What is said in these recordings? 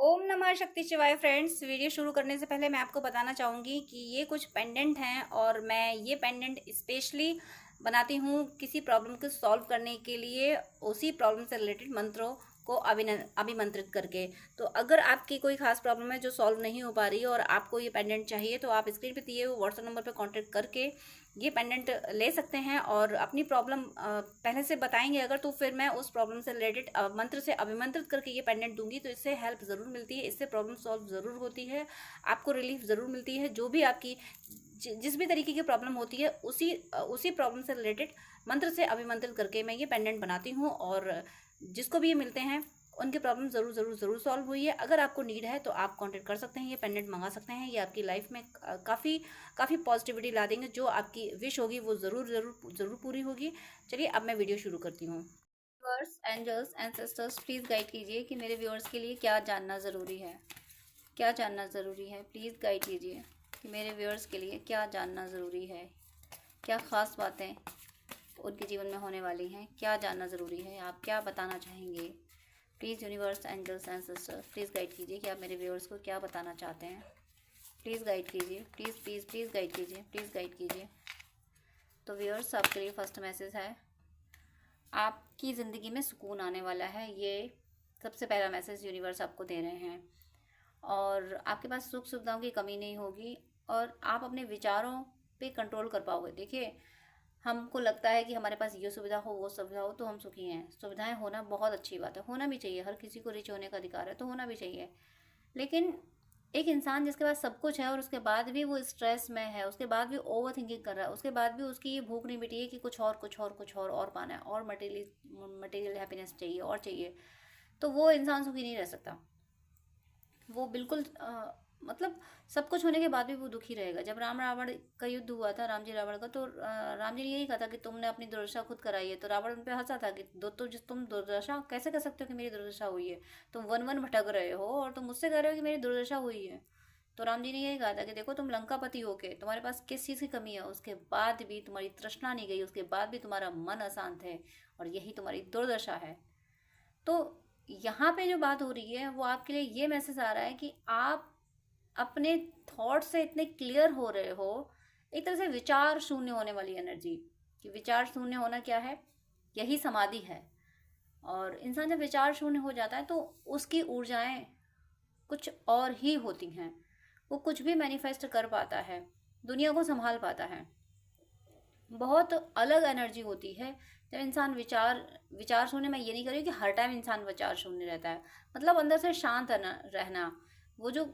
ओम नमः शक्ति शिवाय फ्रेंड्स। वीडियो शुरू करने से पहले मैं आपको बताना चाहूँगी कि ये कुछ पेंडेंट हैं और मैं ये पेंडेंट स्पेशली बनाती हूँ किसी प्रॉब्लम को सॉल्व करने के लिए, उसी प्रॉब्लम से रिलेटेड मंत्रों को अभिमंत्रित करके। तो अगर आपकी कोई खास प्रॉब्लम है जो सॉल्व नहीं हो पा रही है और आपको ये पेंडेंट चाहिए, तो आप स्क्रीन पे दिए हुए व्हाट्सएप नंबर पे कांटेक्ट करके ये पेंडेंट ले सकते हैं और अपनी प्रॉब्लम पहले से बताएंगे अगर, तो फिर मैं उस प्रॉब्लम से रिलेटेड मंत्र से अभिमंत्रित करके ये पेंडेंट दूंगी। तो इससे हेल्प ज़रूर मिलती है, इससे प्रॉब्लम सॉल्व ज़रूर होती है, आपको रिलीफ ज़रूर मिलती है। जो भी आपकी जिस भी तरीके की प्रॉब्लम होती है, उसी प्रॉब्लम से रिलेटेड मंत्र से अभिमंत्रित करके मैं ये पेंडेंट बनाती हूँ और जिसको भी ये मिलते हैं उनकी प्रॉब्लम ज़रूर ज़रूर ज़रूर सॉल्व हुई है। अगर आपको नीड है तो आप कांटेक्ट कर सकते हैं, ये पेंडेंट मंगा सकते हैं। ये आपकी लाइफ में काफ़ी काफ़ी पॉजिटिविटी ला देंगे। जो आपकी विश होगी वो ज़रूर ज़रूर ज़रूर पूरी होगी। चलिए अब मैं वीडियो शुरू करती हूँ। Viewers, angels, ancestors, please guide कीजिए कि मेरे व्यूअर्स के लिए क्या जानना ज़रूरी है। क्या जानना ज़रूरी है, प्लीज़ गाइड कीजिए कि मेरे व्यूअर्स के लिए क्या जानना ज़रूरी है। क्या ख़ास बातें उनके जीवन में होने वाली हैं, क्या जानना ज़रूरी है, आप क्या बताना चाहेंगे। Please universe, angels and sisters, please guide कीजिए कि आप मेरे व्यूअर्स को क्या बताना चाहते हैं। प्लीज़ गाइड कीजिए, प्लीज़ प्लीज़ प्लीज़ गाइड कीजिए, प्लीज़ गाइड कीजिए। तो व्यूअर्स, आपके लिए फर्स्ट मैसेज है, आपकी ज़िंदगी में सुकून आने वाला है। ये सबसे पहला मैसेज यूनिवर्स आपको दे रहे हैं और आपके पास सुख सुविधाओं की कमी नहीं होगी और आप अपने विचारों पे कंट्रोल कर पाओगे। देखिए, हमको लगता है कि हमारे पास ये सुविधा हो, वो सुविधा हो तो हम सुखी हैं। सुविधाएं होना बहुत अच्छी बात है, होना भी चाहिए, हर किसी को रिच होने का अधिकार है तो होना भी चाहिए। लेकिन एक इंसान जिसके पास सब कुछ है और उसके बाद भी वो स्ट्रेस में है, उसके बाद भी ओवर थिंकिंग कर रहा है, उसके बाद भी उसकी ये भूख नहीं मिटी है कि कुछ और कुछ और कुछ और पाना है और मटेरियल हैप्पीनेस चाहिए और चाहिए, तो वो इंसान सुखी नहीं रह सकता। वो बिल्कुल मतलब सब कुछ होने के बाद भी वो दुखी रहेगा। जब राम रावण का युद्ध हुआ था, राम जी रावण का, तो राम जी ने यही कहा था कि तुमने अपनी दुर्दशा खुद कराई है। तो रावण उन पे हंसा था कि दो तो जिस तुम दुर्दशा कैसे कर सकते हो कि मेरी दुर्दशा हुई है। तुम वन वन भटक रहे हो और तुम मुझसे कह रहे हो कि मेरी दुर्दशा हुई है। तो राम जी ने यही कहा था कि देखो, तुम लंकापति होके तुम्हारे पास किस चीज़ की कमी है, उसके बाद भी तुम्हारी तृष्णा नहीं गई, उसके बाद भी तुम्हारा मन अशांत है और यही तुम्हारी दुर्दशा है। तो यहाँ पे जो बात हो रही है वो आपके लिए ये मैसेज आ रहा है कि आप अपने थॉट से इतने क्लियर हो रहे हो, एक तरह से विचार शून्य होने वाली एनर्जी। कि विचार शून्य होना क्या है, यही समाधि है। और इंसान जब विचार शून्य हो जाता है तो उसकी ऊर्जाएं कुछ और ही होती हैं। वो कुछ भी मैनिफेस्ट कर पाता है, दुनिया को संभाल पाता है। बहुत अलग एनर्जी होती है जब इंसान विचार विचार शून्य। मैं ये नहीं कर रही कि हर टाइम इंसान विचार शून्य रहता है, मतलब अंदर से शांत रहना। वो जो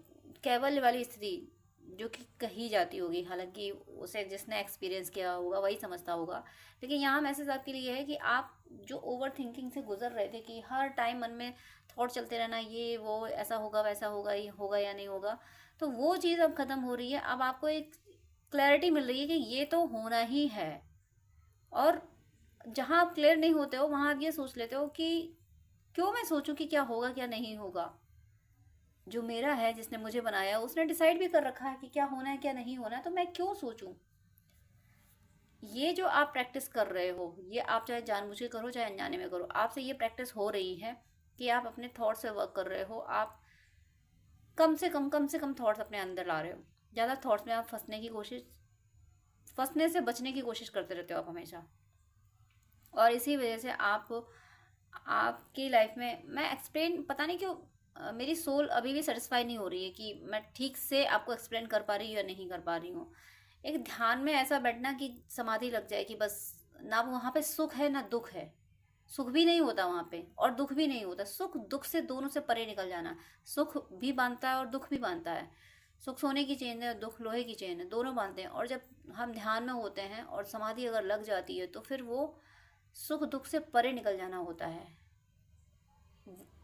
कैवल्य वाली स्थिति जो कि कही जाती होगी, हालांकि उसे जिसने एक्सपीरियंस किया होगा वही समझता होगा। लेकिन यहाँ मैसेज आपके लिए है कि आप जो ओवर थिंकिंग से गुजर रहे थे कि हर टाइम मन में थॉट चलते रहना, ये वो ऐसा होगा वैसा होगा, ये होगा या नहीं होगा, तो वो चीज़ अब खत्म हो रही है। अब आपको एक क्लैरिटी मिल रही है कि ये तो होना ही है। और जहाँ आप क्लियर नहीं होते हो वहाँ आप ये सोच लेते हो कि क्यों मैं सोचूं कि क्या होगा क्या नहीं होगा। जो मेरा है, जिसने मुझे बनाया, उसने डिसाइड भी कर रखा है कि क्या होना है क्या नहीं होना है, तो मैं क्यों सोचूं। ये जो आप प्रैक्टिस कर रहे हो, ये आप चाहे जानबूझ के करो चाहे अनजाने में करो, आपसे ये प्रैक्टिस हो रही है कि आप अपने थॉट से वर्क कर रहे हो। आप कम से कम थॉट्स अपने अंदर ला रहे हो। ज़्यादा थॉट्स में आप फंसने से बचने की कोशिश करते रहते हो आप हमेशा। और इसी वजह से आपकी लाइफ में, मैं एक्सप्लेन पता नहीं क्यों मेरी सोल अभी भी सेटिस्फाई नहीं हो रही है कि मैं ठीक से आपको एक्सप्लेन कर पा रही हूँ या नहीं कर पा रही हूँ। एक ध्यान में ऐसा बैठना कि समाधि लग जाए कि बस ना वहाँ पे सुख है ना दुख है। सुख भी नहीं होता वहाँ पे और दुख भी नहीं होता। सुख दुख से दोनों से परे निकल जाना। सुख भी बांधता है और दुख भी बांधता है। सुख सोने की चेन है, दुख लोहे की चेन है, दोनों बांधते हैं। और जब हम ध्यान में होते हैं और समाधि अगर लग जाती है तो फिर वो सुख दुख से परे निकल जाना होता है।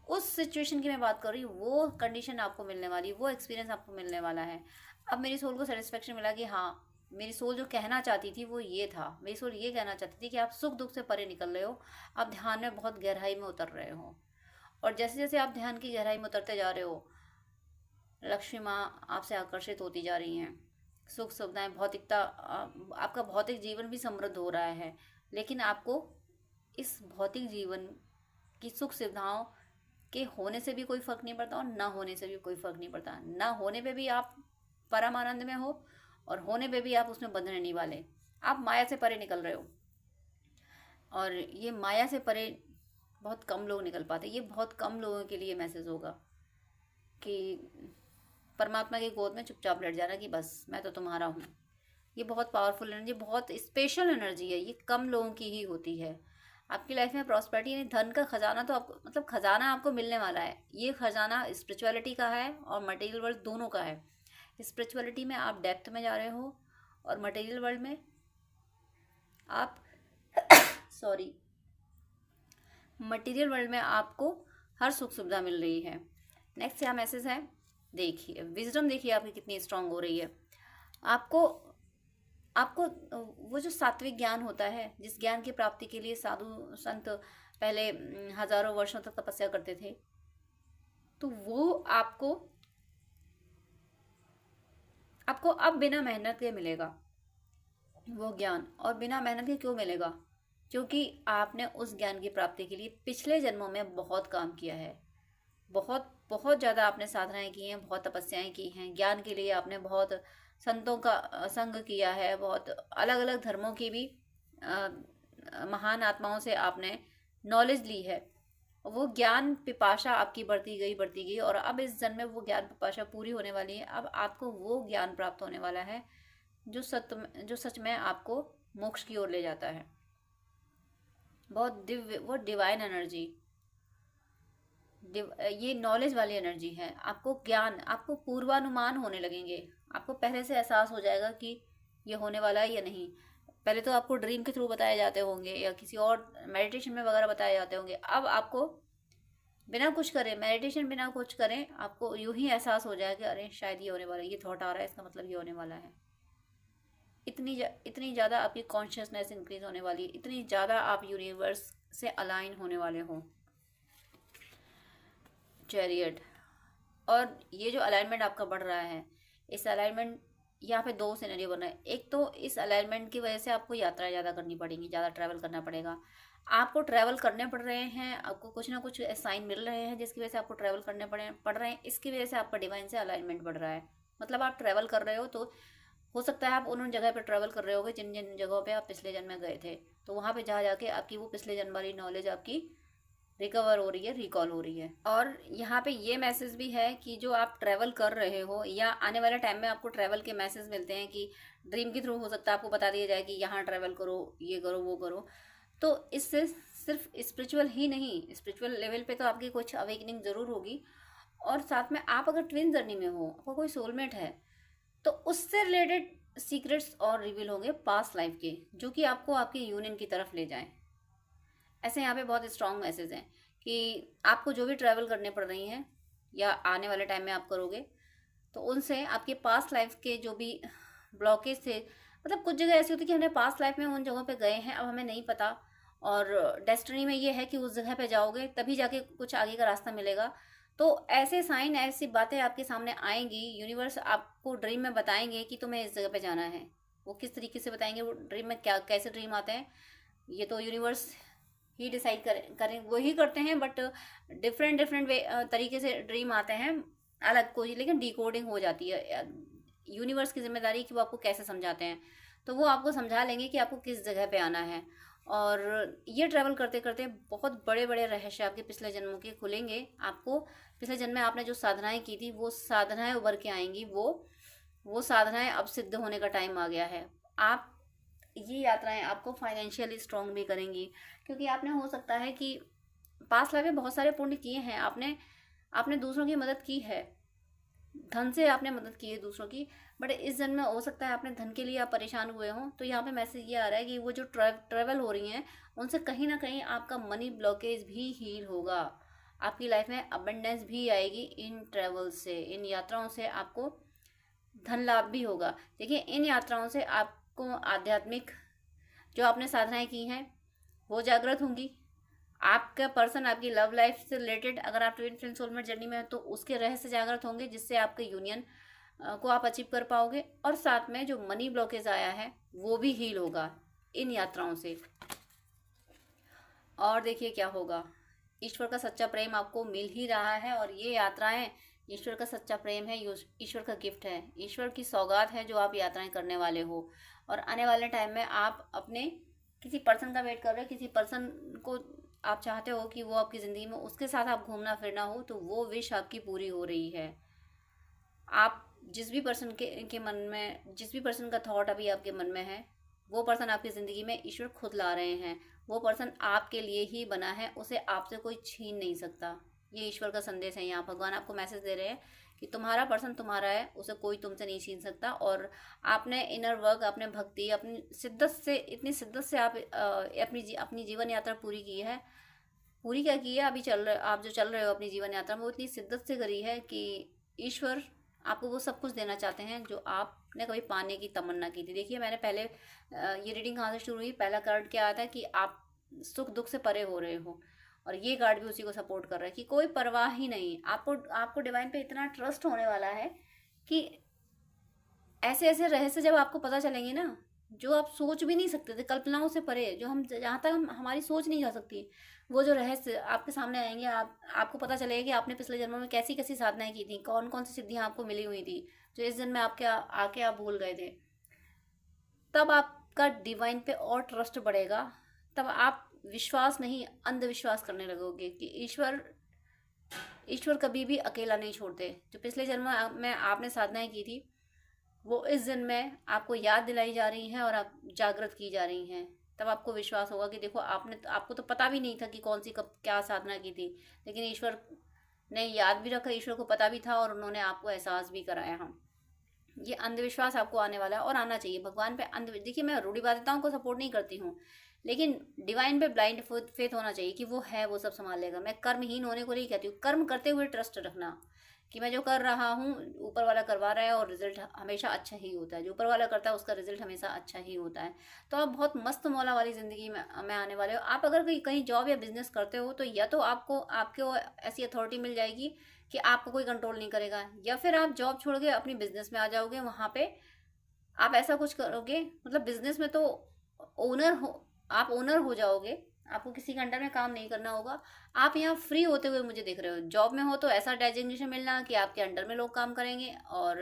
उस सिचुएशन की मैं बात कर रही हूँ, वो कंडीशन आपको मिलने वाली, वो एक्सपीरियंस आपको मिलने वाला है। अब मेरी सोल को सेटिस्फेक्शन मिला कि हाँ, मेरी सोल जो कहना चाहती थी वो ये था। मेरी सोल ये कहना चाहती थी कि आप सुख दुख से परे निकल रहे हो, आप ध्यान में बहुत गहराई में उतर रहे हो। और जैसे जैसे आप ध्यान की गहराई में उतरते जा रहे हो, लक्ष्मी माँ आपसे आकर्षित होती जा रही हैं। सुख सुविधाएं, भौतिकता, आपका भौतिक जीवन भी समृद्ध हो रहा है। लेकिन आपको इस भौतिक जीवन की सुख सुविधाओं के होने से भी कोई फ़र्क नहीं पड़ता और ना होने से भी कोई फ़र्क नहीं पड़ता। ना होने पे भी आप परम आनंद में हो और होने पे भी आप उसमें बंधने नहीं वाले। आप माया से परे निकल रहे हो। और ये माया से परे बहुत कम लोग निकल पाते। ये बहुत कम लोगों के लिए मैसेज होगा कि परमात्मा की गोद में चुपचाप लेट जाना कि बस मैं तो तुम्हारा हूँ। ये बहुत पावरफुल एनर्जी, बहुत स्पेशल एनर्जी है। ये कम लोगों की ही होती है। आपकी लाइफ में प्रॉस्पेरिटी यानी धन का खजाना तो आपको, मतलब खजाना आपको मिलने वाला है। ये खजाना स्पिरिचुअलिटी का है और मटेरियल वर्ल्ड दोनों का है। स्पिरिचुअलिटी में आप डेप्थ में जा रहे हो और मटेरियल वर्ल्ड में आप सॉरी मटेरियल वर्ल्ड में आपको हर सुख सुविधा मिल रही है। नेक्स्ट क्या मैसेज है देखिए, विजडम देखिए आपकी कितनी स्ट्रांग हो रही है। आपको आपको वो जो सात्विक ज्ञान होता है, जिस ज्ञान की प्राप्ति के लिए साधु संत पहले हजारों वर्षों तक तपस्या करते थे, तो वो आपको अब बिना मेहनत के मिलेगा वो ज्ञान। और बिना मेहनत के क्यों मिलेगा? क्योंकि आपने उस ज्ञान की प्राप्ति के लिए पिछले जन्मों में बहुत काम किया है। बहुत बहुत ज़्यादा आपने साधनाएं की हैं, बहुत तपस्याएं की हैं। ज्ञान के लिए आपने बहुत संतों का संग किया है, बहुत अलग अलग धर्मों की भी महान आत्माओं से आपने नॉलेज ली है। वो ज्ञान पिपाशा आपकी बढ़ती गई और अब इस जन्म में वो ज्ञान पिपाशा पूरी होने वाली है। अब आपको वो ज्ञान प्राप्त होने वाला है जो सच में आपको मोक्ष की ओर ले जाता है। बहुत दिव्य, वो डिवाइन एनर्जी, ये नॉलेज वाली एनर्जी है। आपको ज्ञान, आपको पूर्वानुमान होने लगेंगे। आपको पहले से एहसास हो जाएगा कि ये होने वाला है या नहीं। पहले तो आपको ड्रीम के थ्रू बताए जाते होंगे या किसी और मेडिटेशन में वगैरह बताए जाते होंगे। अब आपको बिना कुछ करें, मेडिटेशन बिना कुछ करें, आपको यूं ही एहसास हो जाएगा कि अरे शायद ये होने वाला है, ये थॉट आ रहा है, इसका मतलब ये होने वाला है। इतनी ज़्यादा आपकी कॉन्शियसनेस इंक्रीज होने वाली है, इतनी ज़्यादा आप यूनिवर्स से अलाइन होने वाले हो। चैरियट, और ये जो अलाइनमेंट आपका बढ़ रहा है, इस अलाइनमेंट, यहाँ पे दो सिनेरियो बन रहे हैं। एक तो इस अलाइनमेंट की वजह से आपको यात्रा ज़्यादा करनी पड़ेगी, ज़्यादा ट्रैवल करना पड़ेगा। आपको ट्रैवल करने पड़ रहे हैं, आपको कुछ ना कुछ साइन मिल रहे हैं जिसकी वजह से आपको ट्रैवल करने पड़ रहे हैं। इसकी वजह से आपका डिवाइन से अलाइनमेंट बढ़ रहा है। मतलब आप ट्रैवल कर रहे हो तो हो सकता है आप उन जगह पे ट्रैवल कर रहे होगे जिन जिन जगहों पे आप पिछले जन्म में गए थे। तो वहाँ पे जा जाके आपकी वो पिछले जन्म वाली नॉलेज आपकी रिकवर हो रही है, रिकॉल हो रही है। और यहाँ पे ये मैसेज भी है कि जो आप ट्रैवल कर रहे हो या आने वाले टाइम में आपको ट्रैवल के मैसेज मिलते हैं कि ड्रीम के थ्रू हो सकता है आपको बता दिया जाए कि यहाँ ट्रैवल करो, ये करो, वो करो। तो इससे सिर्फ स्पिरिचुअल ही नहीं, स्पिरिचुअल लेवल पे तो आपकी कुछ अवेकनिंग ज़रूर होगी। और साथ में आप अगर ट्विन जर्नी में हो, आपका कोई सोलमेट है, तो उससे रिलेटेड सीक्रेट्स और रिवील होंगे पास्ट लाइफ के, जो कि आपको आपके यूनियन की तरफ ले जाएं। ऐसे यहाँ पे बहुत स्ट्रॉन्ग मैसेज हैं कि आपको जो भी ट्रैवल करने पड़ रही हैं या आने वाले टाइम में आप करोगे, तो उनसे आपके पास्ट लाइफ के जो भी ब्लॉकेज थे, मतलब कुछ जगह ऐसी होती है कि हमने पास्ट लाइफ में उन जगहों पे गए हैं, अब हमें नहीं पता, और डेस्टिनी में ये है कि उस जगह पे जाओगे तभी जाके कुछ आगे का रास्ता मिलेगा। तो ऐसे साइन, ऐसी बातें आपके सामने आएंगी। यूनिवर्स आपको ड्रीम में बताएंगे कि तुम्हें इस जगह पे जाना है। वो किस तरीके से बताएंगे, वो ड्रीम में क्या कैसे ड्रीम आते हैं, ये तो यूनिवर्स ही डिसाइड करें वो ही करते हैं। बट डिफरेंट वे तरीके से ड्रीम आते हैं, अलग कोई, लेकिन डिकोडिंग हो जाती है। यूनिवर्स की जिम्मेदारी है कि वो आपको कैसे समझाते हैं। तो वो आपको समझा लेंगे कि आपको किस जगह पे आना है। और ये ट्रैवल करते करते बहुत बड़े बड़े रहस्य आपके पिछले जन्मों के खुलेंगे। आपको पिछले जन्म में आपने जो साधनाएं की थी, वो साधनाएं उभर के आएंगी। वो साधनाएं अब सिद्ध होने का टाइम आ गया है। आप, ये यात्राएं आपको फाइनेंशियली स्ट्रांग भी करेंगी, क्योंकि आपने, हो सकता है कि पास्ट लाइफ में बहुत सारे पुण्य किए हैं, आपने दूसरों की मदद की है, धन से आपने मदद की है दूसरों की। बट इस जन्म में हो सकता है आपने धन के लिए आप परेशान हुए हों। तो यहाँ पे मैसेज ये आ रहा है कि वो जो ट्रैवल हो रही हैं, उनसे कहीं ना कहीं आपका मनी ब्लॉकेज भी हील होगा। आपकी लाइफ में अबंडेंस भी आएगी इन ट्रैवल से, इन यात्राओं से आपको धन लाभ भी होगा। देखिए, इन यात्राओं से आपको आध्यात्मिक जो आपने साधनाएं की हैं वो जागृत होंगी। आपका पर्सन आपकी लव लाइफ से रिलेटेड, अगर आप ट्विन फ्लेम सोलमेट जर्नी में हैं तो उसके रहस्य जागृत होंगे, जिससे आपके यूनियन को आप अचीव कर पाओगे। और साथ में जो मनी ब्लॉकेज आया है वो भी हील होगा इन यात्राओं से। और देखिए क्या होगा, ईश्वर का सच्चा प्रेम आपको मिल ही रहा है, और ये यात्राएं ईश्वर का सच्चा प्रेम है, ईश्वर का गिफ्ट है, ईश्वर की सौगात है जो आप यात्राएं करने वाले हो। और आने वाले टाइम में आप अपने किसी पर्सन का वेट कर रहे हो, किसी पर्सन को आप चाहते हो कि वो आपकी ज़िंदगी में उसके साथ आप घूमना फिरना हो, तो वो विश आपकी पूरी हो रही है। आप जिस भी पर्सन के मन में, जिस भी पर्सन का थॉट अभी आपके मन में है, वो पर्सन आपकी ज़िंदगी में ईश्वर खुद ला रहे हैं। वो पर्सन आपके लिए ही बना है, उसे आपसे कोई छीन नहीं सकता। ये ईश्वर का संदेश है। यहाँ भगवान आपको मैसेज दे रहे हैं कि तुम्हारा पर्सन तुम्हारा है, उसे कोई तुमसे नहीं छीन सकता। और आपने इनर वर्क, आपने भक्ति, अपनी शिद्दत से, इतनी शिद्दत से आप अपनी जीवन यात्रा पूरी की है। पूरी क्या की है, अभी चल रहे, आप जो चल रहे हो अपनी जीवन यात्रा में, वो इतनी शिद्दत से करी है कि ईश्वर आपको वो सब कुछ देना चाहते हैं जो आपने कभी पाने की तमन्ना की थी। देखिए, मैंने पहले ये रीडिंग कहाँ से शुरू हुई, पहला कार्ड क्या आता है कि आप सुख दुख से परे हो रहे हो, और ये कार्ड भी उसी को सपोर्ट कर रहा है कि कोई परवाह ही नहीं। आपको डिवाइन पे इतना ट्रस्ट होने वाला है कि ऐसे ऐसे रहस्य जब आपको पता चलेंगे ना, जो आप सोच भी नहीं सकते थे, कल्पनाओं से परे, जो हम जहाँ तक हमारी सोच नहीं जा सकती, वो जो रहस्य आपके सामने आएंगे। आपको पता चलेगा कि आपने पिछले जन्मों में कैसी कैसी साधनाएं की थी, कौन कौन सी सिद्धियां आपको मिली हुई थी, जो इस जन्म में आपके आके आप भूल गए थे। तब आपका डिवाइन पे और ट्रस्ट बढ़ेगा। तब आप विश्वास नहीं, अंधविश्वास करने लगोगे कि ईश्वर कभी भी अकेला नहीं छोड़ते। जो पिछले जन्म में आपने साधनाएं की थी, वो इस जन्म में आपको याद दिलाई जा रही हैं और आप जागृत की जा रही हैं। तब आपको विश्वास होगा कि देखो, आपको तो पता भी नहीं था कि कौन सी कब क्या साधना की थी, लेकिन ईश्वर ने याद भी रखा, ईश्वर को पता भी था, और उन्होंने आपको एहसास भी कराया। हम ये अंधविश्वास आपको आने वाला है और आना चाहिए। भगवान पे देखिए, मैं रूढ़िवादिताओं को सपोर्ट नहीं करती हूँ, लेकिन डिवाइन पे ब्लाइंड फेथ होना चाहिए कि वो है, वो सब संभाल लेगा। मैं कर्महीन होने को नहीं कहती हूँ, कर्म करते हुए ट्रस्ट रखना कि मैं जो कर रहा हूँ ऊपर वाला करवा रहा है, और रिजल्ट हमेशा अच्छा ही होता है। जो ऊपर वाला करता है उसका रिजल्ट हमेशा अच्छा ही होता है। तो आप बहुत मस्त मौला वाली ज़िंदगी में आने वाले हो। आप अगर कहीं जॉब या बिजनेस करते हो, तो या तो आपको ऐसी अथॉरिटी मिल जाएगी कि आपको कोई कंट्रोल नहीं करेगा, या फिर आप जॉब छोड़ के अपनी बिजनेस में आ जाओगे। वहाँ पे आप ऐसा कुछ करोगे, मतलब बिजनेस में तो ओनर हो, आप ओनर हो जाओगे, आपको किसी के अंडर में काम नहीं करना होगा। आप यहाँ फ्री होते हुए मुझे देख रहे हो। जॉब में हो तो ऐसा डेजिग्नेशन मिलना कि आपके अंडर में लोग काम करेंगे, और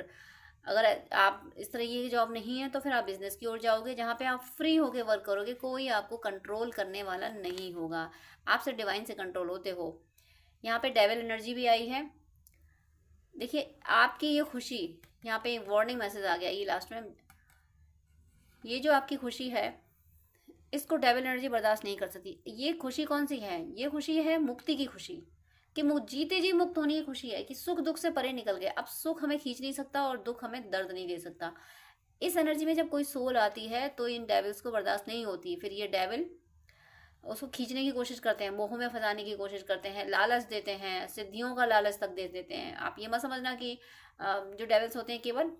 अगर आप इस तरह की जॉब नहीं है तो फिर आप बिजनेस की ओर जाओगे, जहाँ पे आप फ्री होके वर्क करोगे, कोई आपको कंट्रोल करने वाला नहीं होगा। आप सिर्फ डिवाइन से कंट्रोल होते हो। यहाँ पे डेविल एनर्जी भी आई है। देखिए, आपकी ये खुशी, यहाँ पे वार्निंग मैसेज आ गया ये लास्ट में, ये जो आपकी खुशी है, इसको डेविल एनर्जी बर्दाश्त नहीं कर सकती। ये खुशी कौन सी है, ये खुशी है मुक्ति की खुशी, कि जीते जी मुक्त होने की खुशी है, कि सुख दुख से परे निकल गए। अब सुख हमें खींच नहीं सकता और दुख हमें दर्द नहीं दे सकता। इस एनर्जी में जब कोई सोल आती है तो इन डेविल्स को बर्दाश्त नहीं होती। फिर ये डेविल उसको खींचने की कोशिश करते हैं, मोह में फंसाने की कोशिश करते हैं, लालच देते हैं, सिद्धियों का लालच तक दे देते हैं। आप ये मत समझना कि जो डेविल्स होते हैं केवल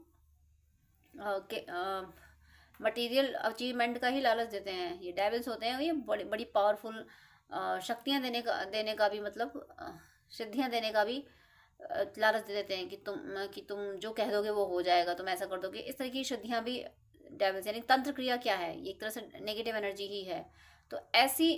मटेरियल अचीवमेंट का ही लालच देते हैं। ये डेविल्स होते हैं, ये बड़ी बड़ी पावरफुल शक्तियाँ देने का भी, मतलब सिद्धियाँ देने का भी लालच दे देते हैं कि तुम जो कह दोगे वो हो जाएगा, तुम ऐसा कर दोगे। इस तरह की सिद्धियाँ भी डेविल्स, यानी तंत्र क्रिया क्या है, ये एक तरह से नेगेटिव एनर्जी ही है। तो ऐसी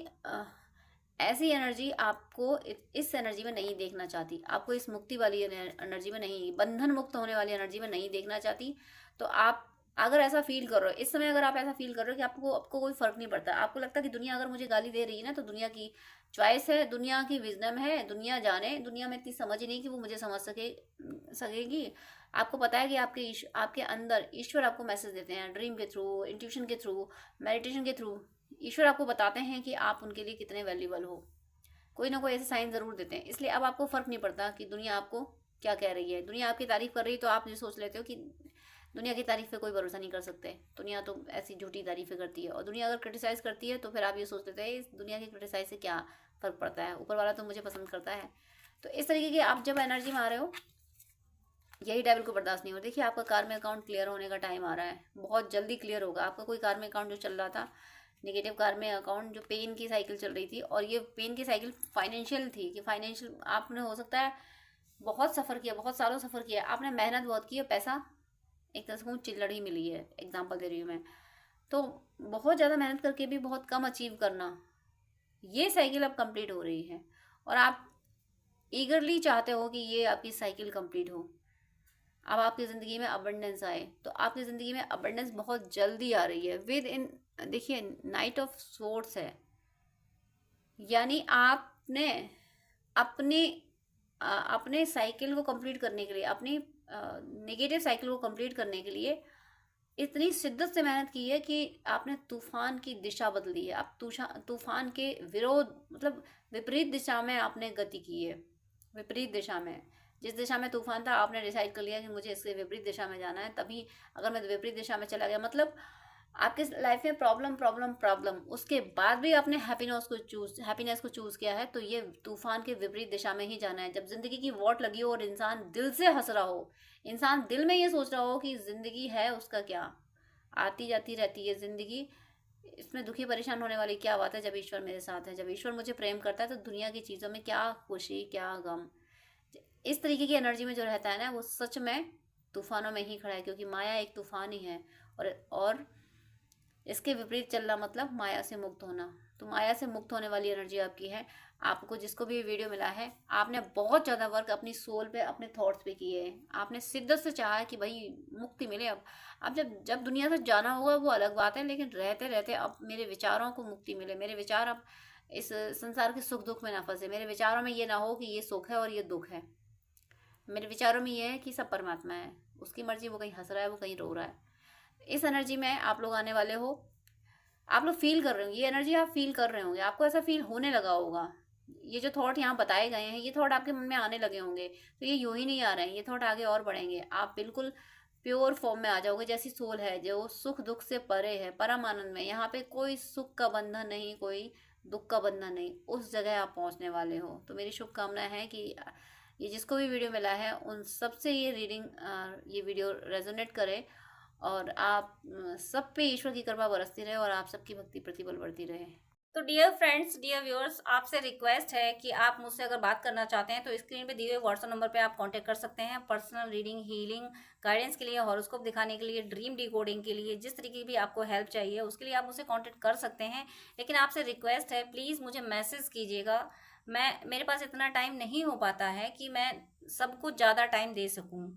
एनर्जी आपको इस एनर्जी में नहीं देखना चाहती। आपको इस मुक्ति वाली एनर्जी में नहीं, बंधन मुक्त होने वाली एनर्जी में नहीं देखना चाहती। तो आप अगर ऐसा फील कर रहे हो इस समय, अगर आप ऐसा फील कर रहे हो कि आपको कोई फर्क नहीं पड़ता, आपको लगता है कि दुनिया अगर मुझे गाली दे रही है ना, तो दुनिया की चॉइस है, दुनिया की विजडम है, दुनिया जाने, दुनिया में इतनी समझ ही नहीं कि वो मुझे समझ सकेगी। आपको पता है कि आपके अंदर ईश्वर आपको मैसेज देते हैं, ड्रीम के थ्रू, इंट्यूशन के थ्रू, मेडिटेशन के थ्रू। ईश्वर आपको बताते हैं कि आप उनके लिए कितने वैल्यूबल हो। कोई ना कोई ऐसे साइन ज़रूर देते हैं। इसलिए अब आपको फ़र्क नहीं पड़ता कि दुनिया आपको क्या कह रही है। दुनिया आपकी तारीफ़ कर रही है तो आप ये सोच लेते हो कि दुनिया की तारीफ़ पे कोई भरोसा नहीं कर सकते, दुनिया तो ऐसी झूठी तारीफ़ें करती है। और दुनिया अगर क्रिटिसाइज़ करती है तो फिर आप ये सोच लेते हैं इस दुनिया की क्रिटिसाइज़ से क्या फ़र्क पड़ता है, ऊपर वाला तो मुझे पसंद करता है। तो इस तरीके की आप जब एनर्जी में आ रहे हो, यही डेविल को बर्दाश्त नहीं हो। देखिए, आपका कार्मिक अकाउंट क्लियर होने का टाइम आ रहा है, बहुत जल्दी क्लियर होगा। आपका कोई कार्मिक अकाउंट जो चल रहा था, नेगेटिव कार्मिक अकाउंट, जो पेन की साइकिल चल रही थी, और ये पेन की साइकिल फाइनेंशियल थी, कि फाइनेंशियल आपने हो सकता है बहुत सफ़र किया, बहुत सालों सफ़र किया, आपने मेहनत बहुत की है, पैसा एक तरह से चिल्लड़ ही मिली है, एग्जाम्पल दे रही हूँ मैं। तो बहुत ज़्यादा मेहनत करके भी बहुत कम अचीव करना, ये साइकिल अब कंप्लीट हो रही है। और आप ईगरली चाहते हो कि ये आपकी साइकिल कंप्लीट हो, अब आपकी ज़िंदगी में अबंडेंस आए। तो आपकी ज़िंदगी में अबंडेंस बहुत जल्दी आ रही है विद इन। देखिए, नाइट ऑफ सोर्ड्स है, यानी आपने अपने अपने साइकिल को कंप्लीट करने के लिए, अपनी नेगेटिव साइकिल को कंप्लीट करने के लिए इतनी शिद्दत से मेहनत की है कि आपने तूफान की दिशा बदली है। आप तूफान के विरोध, मतलब विपरीत दिशा में आपने गति की है। विपरीत दिशा में, जिस दिशा में तूफान था आपने डिसाइड कर लिया कि मुझे इसके विपरीत दिशा में जाना है। तभी अगर मैं विपरीत दिशा में चला गया, मतलब आपके लाइफ में प्रॉब्लम प्रॉब्लम प्रॉब्लम, उसके बाद भी आपने हैप्पीनेस को चूज किया है, तो ये तूफान के विपरीत दिशा में ही जाना है। जब जिंदगी की वॉट लगी हो और इंसान दिल से हंस रहा हो, इंसान दिल में ये सोच रहा हो कि जिंदगी है उसका क्या, आती जाती रहती है जिंदगी, इसमें दुखी परेशान होने वाली क्या बात है जब ईश्वर मेरे साथ है। जब ईश्वर मुझे प्रेम करता है तो दुनिया की चीज़ों में क्या खुशी क्या गम। इस तरीके की एनर्जी में जो रहता है ना, वो सच में तूफानों में ही खड़ा है, क्योंकि माया एक तूफान ही है। और इसके विपरीत चलना मतलब माया से मुक्त होना। तो माया से मुक्त होने वाली एनर्जी आपकी है। आपको जिसको भी वीडियो मिला है, आपने बहुत ज़्यादा वर्क अपनी सोल पे, अपने थॉट्स पे किए हैं। आपने शिद्दत से चाहा है कि भाई मुक्ति मिले। अब जब जब दुनिया से जाना होगा वो अलग बात है, लेकिन रहते रहते अब मेरे विचारों को मुक्ति मिले। मेरे विचार अब इस संसार के सुख दुख में ना फंसे। मेरे विचारों में ये ना हो कि ये सुख है और ये दुख है। मेरे विचारों में ये है कि सब परमात्मा है, उसकी मर्जी, वो कहीं हंस रहा है, वो कहीं रो रहा है। इस एनर्जी में आप लोग आने वाले हो। आप लोग फील कर रहे होंगे, ये एनर्जी आप फील कर रहे होंगे, आपको ऐसा फील होने लगा होगा। ये जो थॉट यहाँ बताए गए हैं, ये थॉट आपके मन में आने लगे होंगे। तो ये यूं ही नहीं आ रहे हैं, ये थॉट आगे और बढ़ेंगे। आप बिल्कुल प्योर फॉर्म में आ जाओगे, जैसी सोल है जो सुख दुख से परे है, परम आनंद में। यहाँ पे कोई सुख का बंधन नहीं, कोई दुख का बंधन नहीं, उस जगह आप पहुँचने वाले हो। तो मेरी शुभकामनाएं है कि ये जिसको भी वीडियो मिला है उन सबसे ये ये वीडियो रेजोनेट करे, और आप सब पे ईश्वर की कृपा बरसती रहे और आप सबकी भक्ति प्रतिबल बढ़ती रहे। तो डियर फ्रेंड्स, डियर व्यूअर्स, आपसे रिक्वेस्ट है कि आप मुझसे अगर बात करना चाहते हैं तो स्क्रीन पे दिए हुए व्हाट्सएप नंबर पे आप कांटेक्ट कर सकते हैं। पर्सनल रीडिंग, हीलिंग, गाइडेंस के लिए, हॉरोस्कोप दिखाने के लिए, ड्रीम डिकोडिंग के लिए, जिस तरीके की भी आपको हेल्प चाहिए उसके लिए आप मुझसे कांटेक्ट कर सकते हैं। लेकिन आपसे रिक्वेस्ट है, प्लीज़ मुझे मैसेज कीजिएगा। मेरे पास इतना टाइम नहीं हो पाता है कि मैं सबको ज़्यादा टाइम दे सकूँ।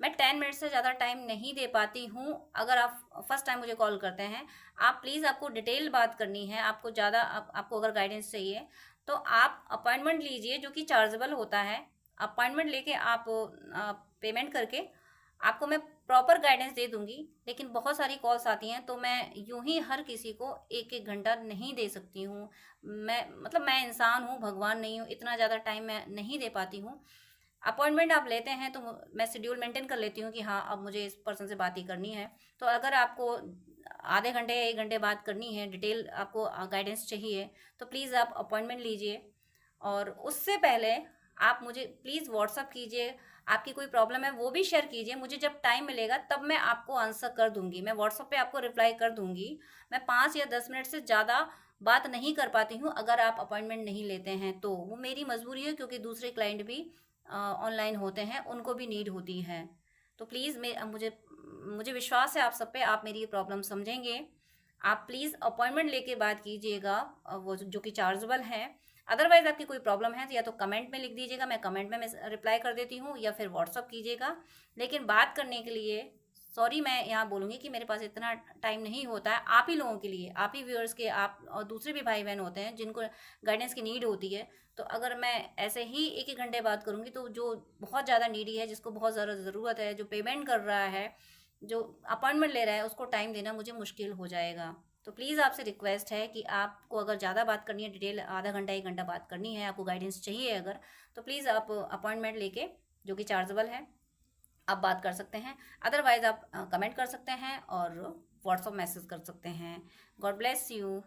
मैं 10 मिनट से ज़्यादा टाइम नहीं दे पाती हूँ। अगर आप फर्स्ट टाइम मुझे कॉल करते हैं, आप प्लीज़, आपको डिटेल बात करनी है, आपको ज़्यादा आपको अगर गाइडेंस चाहिए तो आप अपॉइंटमेंट लीजिए, जो कि चार्जेबल होता है। अपॉइंटमेंट लेके आप पेमेंट करके आपको मैं प्रॉपर गाइडेंस दे दूंगी। लेकिन बहुत सारी कॉल्स आती हैं तो मैं यूं ही हर किसी को एक एक घंटा नहीं दे सकती हूँ। मैं इंसान हूँ, भगवान नहीं हूँ, इतना ज़्यादा टाइम मैं नहीं दे पाती हूँ। अपॉइंटमेंट आप लेते हैं तो मैं शेड्यूल मेंटेन कर लेती हूँ कि हाँ अब मुझे इस पर्सन से बात ही करनी है। तो अगर आपको आधे घंटे या 1 घंटे बात करनी है, डिटेल आपको गाइडेंस चाहिए, तो प्लीज़ आप अपॉइंटमेंट लीजिए। और उससे पहले आप मुझे प्लीज़ व्हाट्सअप कीजिए। आपकी कोई प्रॉब्लम है वो भी शेयर कीजिए, मुझे जब टाइम मिलेगा तब मैं आपको आंसर कर दूंगी। मैं व्हाट्सअप पे आपको रिप्लाई कर दूंगी। मैं 5 या 10 मिनट से ज़्यादा बात नहीं कर पाती हूँ अगर आप अपॉइंटमेंट नहीं लेते हैं तो। वो मेरी मजबूरी है, क्योंकि दूसरे क्लाइंट भी ऑनलाइन होते हैं, उनको भी नीड होती है। तो प्लीज़ मुझे मुझे विश्वास है आप सब पे, आप मेरी प्रॉब्लम समझेंगे। आप प्लीज़ अपॉइंटमेंट लेके बात कीजिएगा, वो जो कि चार्जेबल है। अदरवाइज आपकी कोई प्रॉब्लम है तो या तो कमेंट में लिख दीजिएगा, मैं कमेंट में रिप्लाई कर देती हूँ, या फिर व्हाट्सअप कीजिएगा। लेकिन बात करने के लिए सॉरी, मैं यहाँ बोलूँगी कि मेरे पास इतना टाइम नहीं होता है। आप ही लोगों के लिए, आप ही व्यूअर्स के, आप और दूसरे भी भाई बहन होते हैं जिनको गाइडेंस की नीड होती है। तो अगर मैं ऐसे ही एक एक घंटे बात करूँगी तो जो बहुत ज़्यादा नीडी है, जिसको बहुत ज़्यादा ज़रूरत है, जो पेमेंट कर रहा है, जो अपॉइंटमेंट ले रहा है, उसको टाइम देना मुझे मुश्किल हो जाएगा। तो प्लीज़ आपसे रिक्वेस्ट है कि आपको अगर ज़्यादा बात करनी है, डिटेल आधा घंटा 1 घंटा बात करनी है, आपको गाइडेंस चाहिए अगर, तो प्लीज़ आप अपॉइंटमेंट लेके, जो कि चार्जेबल है, आप बात कर सकते हैं। अदरवाइज आप कमेंट कर सकते हैं और व्हाट्सअप मैसेज कर सकते हैं। God bless you.